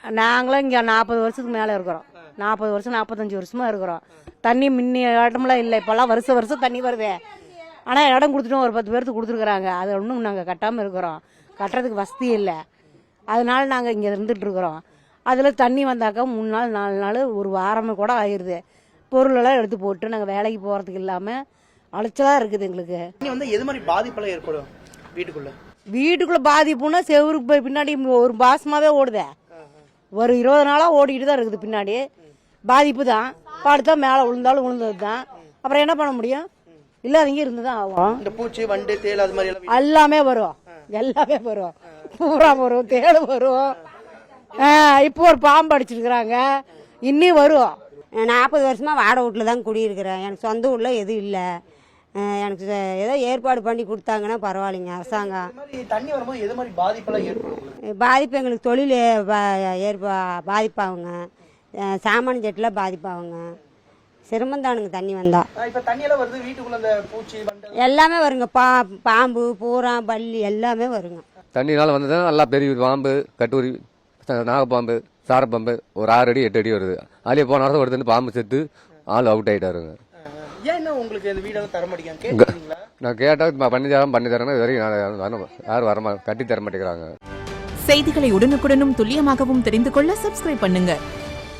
நாங்களும் இங்கே 40 வருஷத்துக்கு மேலே இருக்கிறோம். 40 வருஷம் 45 வருஷமா இருக்கிறோம். தண்ணி முன்ன இடம்லாம் இல்லை, இப்போல்லாம் வருஷம் தண்ணி வருது. ஆனால் இடம் கொடுத்துட்டோம், ஒரு 10 பேருக்கு கொடுத்துருக்குறாங்க. அது ஒன்றும் நாங்கள் கட்டாமல் இருக்கிறோம். கட்டுறதுக்கு வசதி இல்லை, அதனால நாங்கள் இங்கே இருந்துகிட்டு இருக்கிறோம். அதில் தண்ணி வந்தாக்கா 3 நாள் 4 நாள் ஒரு வாரமே கூட ஆயிடுது. பொருளெல்லாம் எடுத்து போட்டு நாங்கள் வேலைக்கு போகிறதுக்கு இல்லாமல் அலைச்சலாக இருக்குது எங்களுக்கு. எது மாதிரி பாதிப்பெல்லாம் ஏற்படும் வீட்டுக்குள்ளே பாதிப்புன்னா செவருக்கு பின்னாடி ஒரு மாசமாகவே ஓடுதே, ஒரு 20 நாளாக ஓடிக்கிட்டு தான் இருக்குது. பின்னாடி பாதிப்பு தான், படுத்தா மேலே விழுந்தாலும் விழுந்தது தான். அப்புறம் என்ன பண்ண முடியும், இல்லாதவங்க இருந்து தான் ஆகும். இந்த பூச்சி வண்டு தேள் அது மாதிரி எல்லாமே வரும், எல்லாமே வரும். பூரா வரும், தேள் வரும். இப்போ ஒரு பாம்பு அடிச்சிருக்கிறாங்க, இன்னும் வரும். 40 வருஷமா வாடகை வீட்டில் தான் குடியிருக்கிறேன். எனக்கு சொந்த ஊரில் எதுவும் இல்லை. எனக்கு ஏதோ ஏற்பாடு பண்ணி கொடுத்தாங்கன்னா பரவாயில்லைங்க அரசாங்கம். தண்ணி வரும்போது எது மாதிரி பாதிப்பெல்லாம் ஏற்படும்? பாதிப்பு எங்களுக்கு தொழில் பாதிப்பாகுங்க, சாமான செட்டில் பாதிப்பாகுங்க. சிரமந்தானுங்க தண்ணி வந்தா. இப்ப தண்ணி எல்லாம் வருது, வீட்டுக்குள்ள அந்த பூச்சி வண்டு எல்லாமே வருங்க. பாம்பு பூரா பல்லி எல்லாமே வருங்க. தண்ணினால வந்ததுன்னா நல்லா பெரிய பாம்பு, கட்டூரி, நாகப்பாம்பு, சாரப்பாம்பு ஒரு 6 அடி 8 அடி வருது. அதுலேயே போன நேரத்தில் வருதுன்னு பாம்பு செத்து ஆள் அவுட் ஆகிட்டாருங்க. ஏன் உங்களுக்கு இந்த வீடெல்லாம் தர மாட்டேங்கிறாங்க? நான் கேட்டால் பண்ணி தரேன்னா இது வரைக்கும் யாரும் வரமா கட்டி தர மாட்டேங்கிறாங்க. செய்திகளை உடனுக்குடனும் துல்லியமாகவும் தெரிந்து கொள்ள சப்ஸ்கிரைப் பண்ணுங்க.